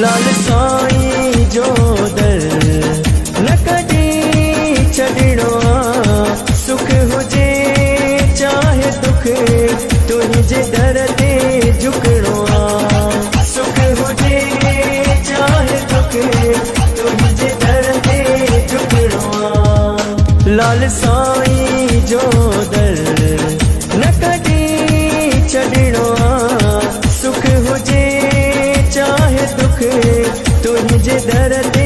लाल साईं जो दर न कॾी छॾिणो आ। सुख हुजे चाहे दुख तुंहिंजे दर ते झुकणो आ। सुख हुजे चाहे दुख तुंहिंजे दर ते झुकणो आ। लाल साईं जो दर न कॾी छॾिणो आ। सुख हुजे चाहे दुख तुंहिंजे दर ते